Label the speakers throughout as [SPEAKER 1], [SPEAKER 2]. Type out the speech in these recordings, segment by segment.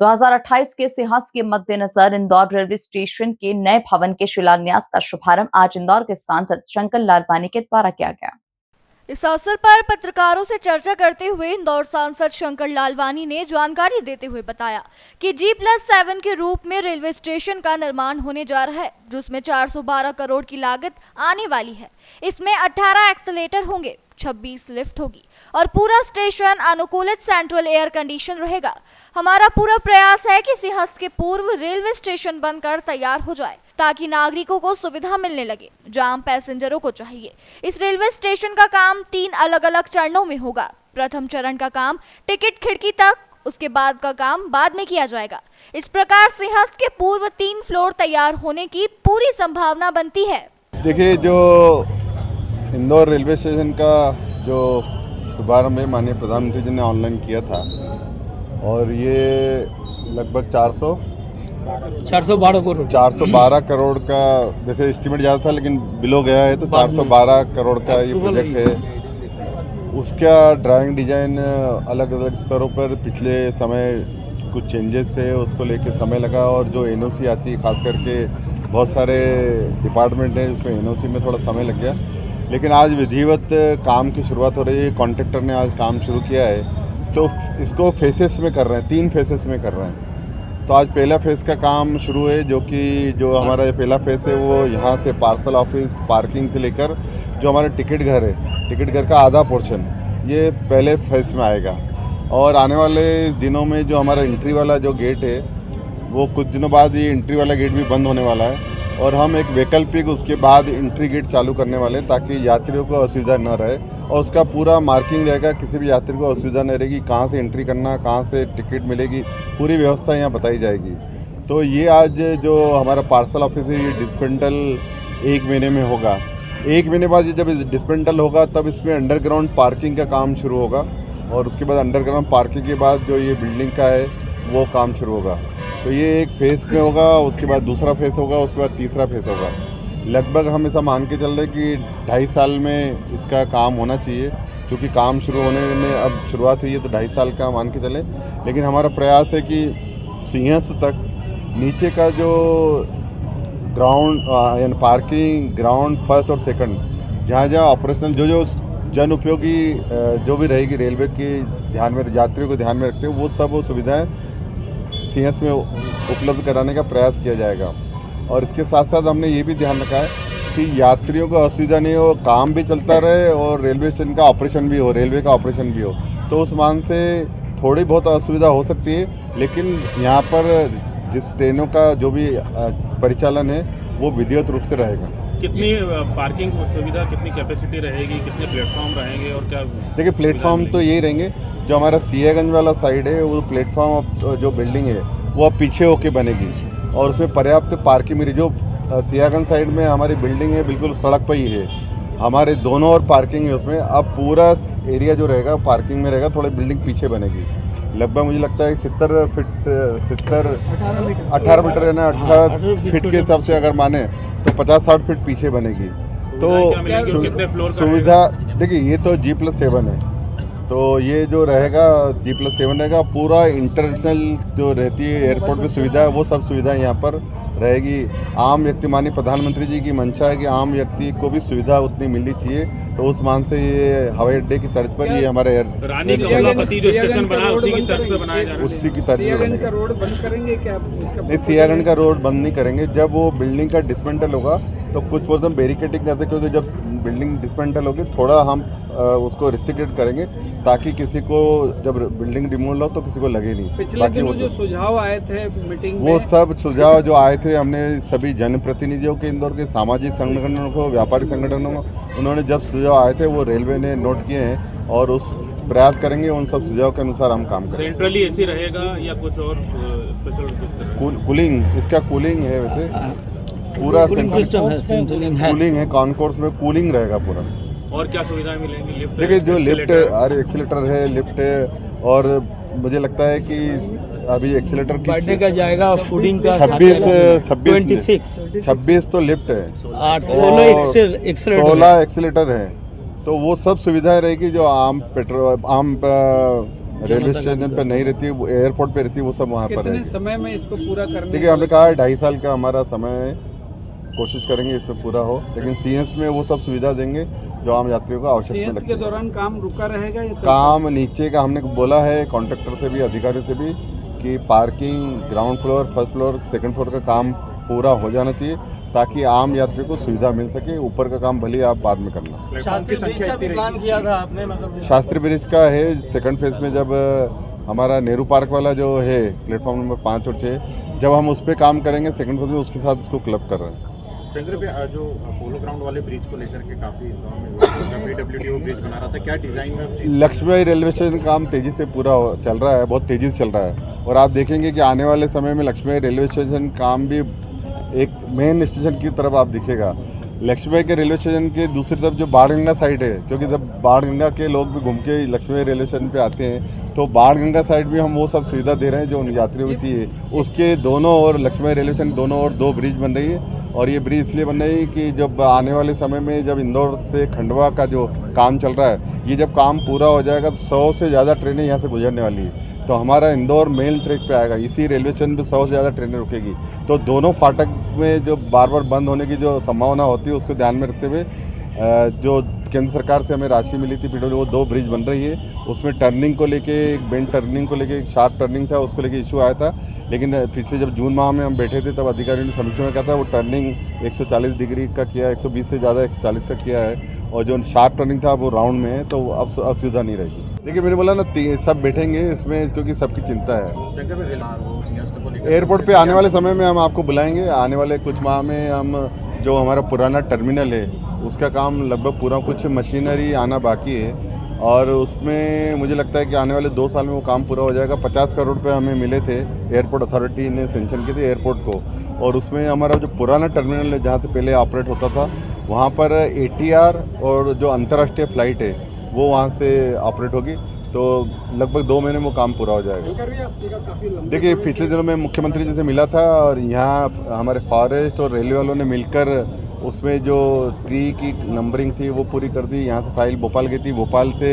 [SPEAKER 1] 2028 के सिंहस्थ के मद्देनजर इंदौर रेलवे स्टेशन के नए भवन के शिलान्यास का शुभारंभ आज इंदौर के सांसद शंकर लालवानी के द्वारा किया गया।
[SPEAKER 2] इस अवसर पर पत्रकारों से चर्चा करते हुए इंदौर सांसद शंकर लालवानी ने जानकारी देते हुए बताया कि G+7 के रूप में रेलवे स्टेशन का निर्माण होने जा रहा है, जिसमें 412 करोड़ की लागत आने वाली है। इसमें 18 एक्सीलेटर होंगे, 26 लिफ्ट होगी और पूरा स्टेशन अनुकूलित सेंट्रल एयर कंडीशन रहेगा। हमारा पूरा प्रयास है कि सिंहस्थ के पूर्व रेलवे स्टेशन बनकर तैयार हो जाए ताकि नागरिकों को सुविधा मिलने लगे, जहां पैसेंजरों को चाहिए। इस रेलवे स्टेशन का काम 3 अलग-अलग चरणों में होगा। प्रथम चरण का काम टिकट खिड़की तक, उसके बाद का काम बाद में किया जाएगा। इस प्रकार सिंहस्थ के पूर्व 3 फ्लोर तैयार होने की पूरी संभावना बनती है।
[SPEAKER 3] देखिए, जो इंदौर रेलवे स्टेशन का जो शुभारंभ है माननीय प्रधानमंत्री जी ने ऑनलाइन किया था और ये लगभग 412 करोड़ का वैसे एस्टीमेट ज़्यादा था, लेकिन बिलो गया है तो 412 करोड़ का ये प्रोजेक्ट है। उसका ड्राइंग डिज़ाइन अलग अलग स्तरों पर पिछले समय कुछ चेंजेस थे, उसको लेके समय लगा और जो एनओसी आती है, खास करके बहुत सारे डिपार्टमेंट हैं उसमें एनओसी में थोड़ा समय लग गया, लेकिन आज विधिवत काम की शुरुआत हो रही है। कॉन्ट्रैक्टर ने आज काम शुरू किया है तो इसको फेसेस में कर रहे हैं, 3 फेसेस में कर रहे हैं। तो आज पहला फेज़ का काम शुरू है, जो हमारा ये पहला फेज़ है वो यहाँ से पार्सल ऑफिस पार्किंग से लेकर जो हमारा टिकट घर है, टिकट घर का आधा पोर्शन ये पहले फेज़ में आएगा। और आने वाले दिनों में जो हमारा एंट्री वाला जो गेट है वो कुछ दिनों बाद ये एंट्री वाला गेट भी बंद होने वाला है और हम एक वैकल्पिक उसके बाद एंट्री गेट चालू करने वाले हैं ताकि यात्रियों को असुविधा न रहे और उसका पूरा मार्किंग रहेगा, किसी भी यात्री को असुविधा नहीं रहेगी, कहाँ से एंट्री करना, कहाँ से टिकट मिलेगी, पूरी व्यवस्था यहाँ बताई जाएगी। तो ये आज जो हमारा पार्सल ऑफिस है ये डिस्पेंटल 1 महीने में होगा। 1 महीने बाद ये जब डिस्पेंटल होगा तब इसमें अंडरग्राउंड पार्किंग का काम शुरू होगा और उसके बाद अंडरग्राउंड पार्किंग के बाद जो ये बिल्डिंग का है वो काम शुरू होगा। तो ये एक फेज़ में होगा, उसके बाद दूसरा फेज़ होगा, उसके बाद तीसरा फेज़ होगा। लगभग हम ऐसा मान के चल रहे कि 2.5 साल में इसका काम होना चाहिए, क्योंकि काम शुरू होने में अब शुरुआत हुई है तो 2.5 साल का मान के चले। लेकिन हमारा प्रयास है कि सिंहस्थ तक नीचे का जो ग्राउंड यानी पार्किंग, ग्राउंड फर्स्ट और सेकंड जहाँ ऑपरेशनल जो जन उपयोगी जो भी रहेगी रेलवे की ध्यान में, यात्रियों को ध्यान में रखते हुए वो सब सुविधाएँ सिंहस्थ में उपलब्ध कराने का प्रयास किया जाएगा। और इसके साथ साथ हमने ये भी ध्यान रखा है कि यात्रियों को असुविधा नहीं हो, काम भी चलता रहे और रेलवे स्टेशन का ऑपरेशन भी हो, रेलवे का ऑपरेशन भी हो। तो उस मान से थोड़ी बहुत असुविधा हो सकती है, लेकिन यहाँ पर जिस ट्रेनों का जो भी परिचालन है वो विधिवत रूप से रहेगा।
[SPEAKER 4] कितनी पार्किंग सुविधा, कितनी कैपेसिटी रहेगी, कितने प्लेटफॉर्म रहेंगे और क्या?
[SPEAKER 3] देखिए, प्लेटफॉर्म तो यही रहेंगे। जो हमारा सियागंज वाला साइड है वो प्लेटफॉर्म जो बिल्डिंग है वो अब पीछे होके बनेगी और उसमें पर्याप्त पार्किंग मिली। जो सियागंज साइड में हमारी बिल्डिंग है बिल्कुल सड़क पर ही है, हमारे दोनों ओर पार्किंग है उसमें। अब पूरा एरिया जो रहेगा पार्किंग में रहेगा, थोड़ी बिल्डिंग पीछे बनेगी। लगभग मुझे लगता है 18 मीटर है ना, 18 फीट के हिसाब से अगर माने तो 50-60 फीट पीछे बनेगी। तो सुविधा देखिए, ये तो G+7 है, तो ये जो रहेगा G+7 रहेगा। पूरा इंटरनेशनल जो रहती है एयरपोर्ट पे सुविधा है वो सब सुविधा यहाँ पर रहेगी। आम व्यक्ति, माननीय प्रधानमंत्री जी की मंशा है कि आम व्यक्ति को भी सुविधा उतनी मिलनी चाहिए, तो उस मान से ये हवाई अड्डे की तर्ज पर ये हमारे
[SPEAKER 4] रानी कमलापति जो स्टेशन बना है उसी की तर्ज पे बनाया जा रहा है।
[SPEAKER 3] उसी की तर्ज पे बनेगा।
[SPEAKER 5] रोड बंद करेंगे क्या?
[SPEAKER 3] नहीं, सियागंज का रोड बंद नहीं करेंगे। जब वो बिल्डिंग का डिस्मेंटल होगा तो कुछ पोर्शन बैरिकेडिंग करते, क्योंकि जब बिल्डिंग डिस्मेंटल होगी थोड़ा हम उसको रिस्ट्रिक्टेड करेंगे ताकि किसी को जब बिल्डिंग रिमूव हो तो किसी को लगे नहीं।
[SPEAKER 5] पिछले दिनों जो सुझाव आए थे मीटिंग में,
[SPEAKER 3] वो सब सुझाव जो आए थे हमने सभी जनप्रतिनिधियों के, इंदौर के सामाजिक संगठनों को, व्यापारी संगठनों को, उन्होंने जब सुझाव आए थे वो रेलवे ने नोट किए हैं और उस प्रयास करेंगे उन सब सुझाव के अनुसार हम काम करेंगे।
[SPEAKER 4] सेंट्रली एसी रहेगा या कुछ और स्पेशल?
[SPEAKER 3] कूलिंग, इसका कूलिंग है, वैसे पूरा कूलिंग है। कॉन्कोर्स में कूलिंग रहेगा पूरा।
[SPEAKER 4] और क्या सुविधाएं मिलेंगी? लिफ्ट,
[SPEAKER 3] देखिए, जो लिफ्ट और एक्सीलेटर है, लिफ्ट है, और मुझे लगता है कि अभी एक्सीलेटर
[SPEAKER 6] बढ़ने का जाएगा, फूडिंग का
[SPEAKER 3] 26 तो लिफ्ट है,
[SPEAKER 6] 16
[SPEAKER 3] एक्सीलेटर है। तो वो सब सुविधाएं रहेगी जो आम रेलवे स्टेशन पे नहीं रहती, वो एयरपोर्ट पे रहती है, वो सब वहाँ पर
[SPEAKER 5] कितने
[SPEAKER 3] रहेगी।
[SPEAKER 5] समय में इसको पूरा करने
[SPEAKER 3] देखिए हमने कहा है 2.5 साल का हमारा समय है, कोशिश करेंगे इसमें पूरा हो, लेकिन सीएस में वो सब सुविधा देंगे जो आम यात्रियों को आवश्यकता
[SPEAKER 5] सीएस
[SPEAKER 3] लगती
[SPEAKER 5] के
[SPEAKER 3] है।
[SPEAKER 5] दौरान काम रुका रहेगा या
[SPEAKER 3] काम नीचे का हमने बोला है कॉन्ट्रैक्टर से भी, अधिकारी से भी, कि parking ground floor, first floor, second floor का काम पूरा हो जाना चाहिए ताकि आम यात्रियों को सुविधा मिल सके। ऊपर का काम भले आप बाद में करना।
[SPEAKER 4] प्लेटफॉर्म की संख्या इतनी
[SPEAKER 6] प्लान किया था आपने, मतलब
[SPEAKER 3] शास्त्री ब्रिज का है सेकंड फेज में, जब हमारा नेहरू पार्क वाला जो है प्लेटफॉर्म नंबर 5 और 6, जब हम उस पर काम करेंगे सेकंड फेज में, उसके साथ इसको क्लब कर रहे हैं।
[SPEAKER 7] शंकर भाई, जो पोलो ग्राउंड वाले ब्रिज को लेकर के काफी PWD ब्रिज बना रहा था, क्या डिजाइन में?
[SPEAKER 3] लक्ष्मीबाई रेलवे स्टेशन का काम तेजी से पूरा चल रहा है, बहुत तेजी से चल रहा है, और आप देखेंगे कि आने वाले समय में लक्ष्मीबाई रेलवे स्टेशन काम भी एक मेन स्टेशन की तरफ आप दिखेगा। लक्ष्मीबाई के रेलवे स्टेशन के दूसरी तरफ जो बाणगंगा साइड है, क्योंकि जब बाणगंगा के लोग भी घूम के लक्ष्मीबाई रेलवे स्टेशन पे आते हैं, तो बाणगंगा साइड भी हम वो सब सुविधा दे रहे हैं जो उन यात्रियों की चाहिए। उसके दोनों ओर लक्ष्मीबाई रेलवे स्टेशन दोनों ओर 2 ब्रिज बन रही है, और ये ब्रिज इसलिए बन रही है कि जब आने वाले समय में जब इंदौर से खंडवा का जो काम चल रहा है, ये जब काम पूरा हो जाएगा तो 100 से ज़्यादा ट्रेनें यहाँ से गुजरने वाली है, तो हमारा इंदौर मेल ट्रैक पे आएगा, इसी रेलवे स्टेशन पे 100 से ज़्यादा ट्रेनें रुकेगी। तो दोनों फाटक में जो बार बार बंद होने की जो संभावना होती है, उसको ध्यान में रखते हुए जो केंद्र सरकार से हमें राशि मिली थी PWD, वो 2 ब्रिज बन रही है। उसमें टर्निंग को लेके, एक बेंड टर्निंग को लेके, एक शार्प टर्निंग था, उसको लेके इशू आया था, लेकिन पिछले जब जून माह में हम बैठे थे तब अधिकारियों ने समीक्षा में कहा था वो टर्निंग 140 डिग्री का किया, 120 से ज़्यादा 140 तक किया है, और जो शार्प टर्निंग था वो राउंड में है, तो अब असुविधा नहीं रहेगी। देखिए मैंने बोला ना, सब बैठेंगे इसमें, क्योंकि सबकी चिंता है।
[SPEAKER 7] शंकर भाई,
[SPEAKER 3] एयरपोर्ट पे आने वाले समय में हम आपको बुलाएंगे। आने वाले कुछ माह में हम जो हमारा पुराना टर्मिनल है उसका काम लगभग पूरा, कुछ मशीनरी आना बाकी है, और उसमें मुझे लगता है कि आने वाले 2 साल में वो काम पूरा हो जाएगा। 50 करोड़ रुपये हमें मिले थे, एयरपोर्ट अथॉरिटी ने सेंक्शन किए थे एयरपोर्ट को, और उसमें हमारा जो पुराना टर्मिनल है जहाँ से पहले ऑपरेट होता था, वहाँ पर ATR और जो अंतर्राष्ट्रीय फ़्लाइट है वो वहाँ से ऑपरेट होगी, तो लगभग 2 महीने में वो काम पूरा हो जाएगा। देखिए पिछले दिनों में मुख्यमंत्री जी से मिला था, और यहाँ हमारे फॉरेस्ट और रेलवे वालों ने मिलकर उसमें जो ट्री की नंबरिंग थी वो पूरी कर दी। यहाँ से फाइल भोपाल गई थी, भोपाल से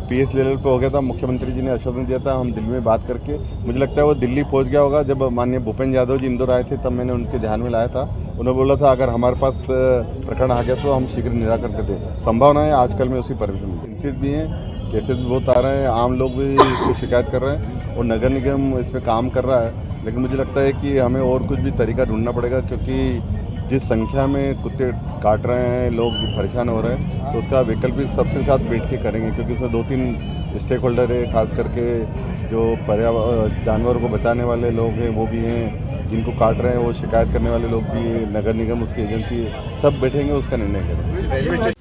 [SPEAKER 3] PS लेवल पे हो गया था। मुख्यमंत्री जी ने आश्वासन दिया था, हम दिल्ली में बात करके, मुझे लगता है वो दिल्ली पहुँच गया होगा। जब माननीय भूपेंद्र यादव जी इंदौर आए थे तब मैंने उनके ध्यान में लाया था, उन्होंने बोला था अगर हमारे पास प्रकरण आ गया तो हम शीघ्र निराकरण कर दें। संभावना है आजकल में उसकी परमिशन चिंतित भी हैं, केसेस भी बहुत आ रहे हैं, आम लोग भी इसको शिकायत कर रहे हैं, और नगर निगम इसमें काम कर रहा है, लेकिन मुझे लगता है कि हमें और कुछ भी तरीका ढूंढना पड़ेगा, क्योंकि जिस संख्या में कुत्ते काट रहे हैं, लोग परेशान हो रहे हैं, तो उसका वैकल्पिक सबसे साथ बैठ के करेंगे, क्योंकि उसमें 2-3 स्टेक होल्डर है, खास करके जो पर्यावरण जानवरों को बचाने वाले लोग हैं वो भी हैं, जिनको काट रहे हैं वो शिकायत करने वाले लोग भी, नगर निगम उसकी एजेंसी, सब बैठेंगे, उसका निर्णय करेंगे।